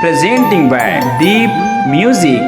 presenting by Deep Music.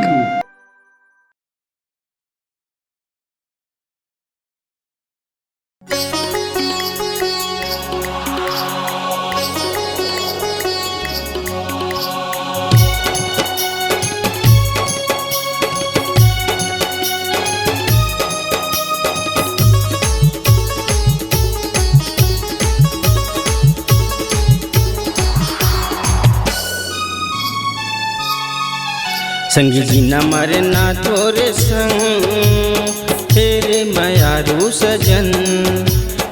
संगी जी न मरना तोरे संग तेरे मयारू सजन।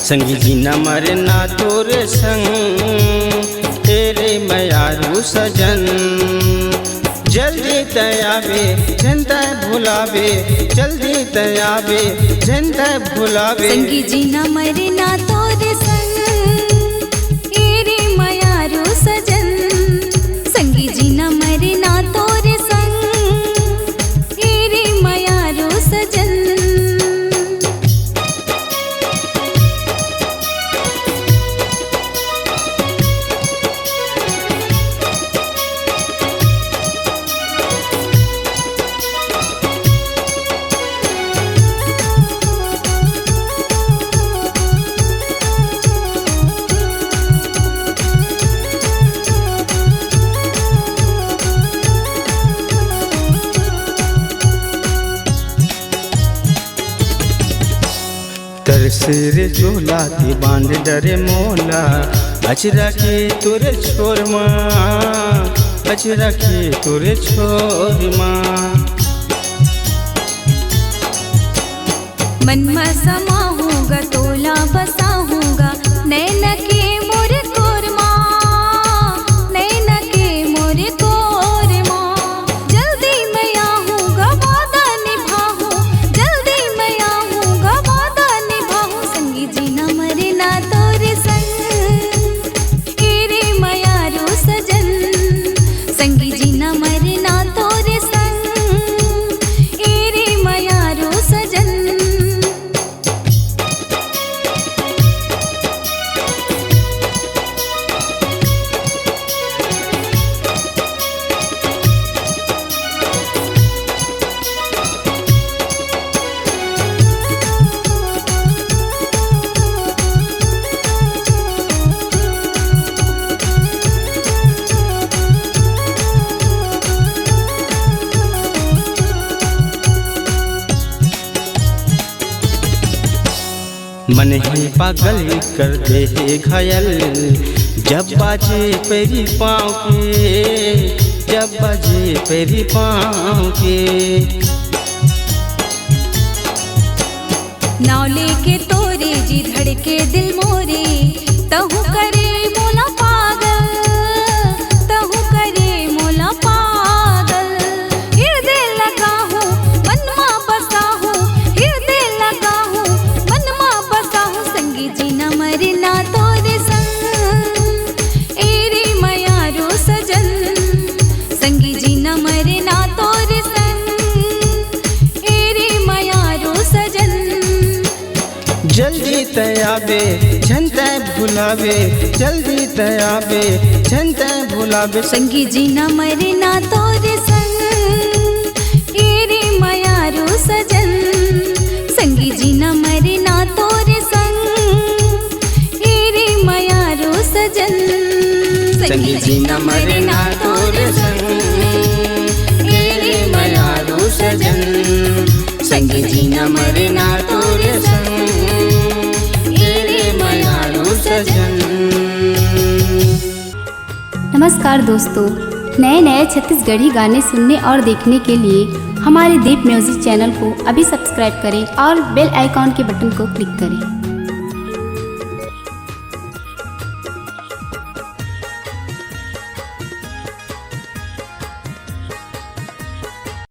संगी जी न मरना तोरे संग तेरे मयारू सजन। जल्दी तयाबे जनता भुलावे, जल्दी तयाबे जनता भुलावे। संगी जी न मरना तोरे संग तेरे मयारू सजन। संगी जी न मरना तोरे सजन। तरसेरे चोला ती बांध डरे मोला। अचरा के तोरे छोर माँ, अचरा के तोरे छोर माँ। मन में समाऊंगा तोला बसाऊंगा नैन के मोरे कोरमा, नैन के मोरे कोरमा। जल्दी मैं आऊंगा वादा निभाऊं, जल्दी मैं आऊंगा वादा निभाऊं। संगी जी न मरना तोरे संग तेरे मयारू सजन। संगी जी न मरना तोरे संग तेरे मयारू सजन। मन ही पागल कर दे है घायल जब बाजे पेरी पाँव के, जब बाजे पेरी पाँव के। नाव लेके तोरे जी धड़के दिल मोरे, तहु करे मोला पागल, तहु करे मोला पागल। हृदय लगा हूँ मन माँ बसा हूँ, हृदय लगा हूँ मन माँ बसा हूँ। संगी जी न मरना तोरे संग तेरे मयारू सजन। संगी जी न मरना तोरे संग तेरे मयारू सजन। जल्दी तयाबे जनता भुलावे, जल्दी तयाबे जनता भुलावे। संगी जी न मरना तोरे संग तेरे मयारू सजन। संगी जी न मरना तोरे संग तेरे मयारू सजन। संगी जी न मरना तोरे संग तेरे मयारू सजन। संगी जी न मरना तोरे संग तेरे मयारू सजन। नमस्कार दोस्तों, नए नए छत्तीसगढ़ी गाने सुनने और देखने के लिए हमारे दीप म्यूजिक चैनल को अभी सब्सक्राइब करें और बेल आइकॉन के बटन को क्लिक करें।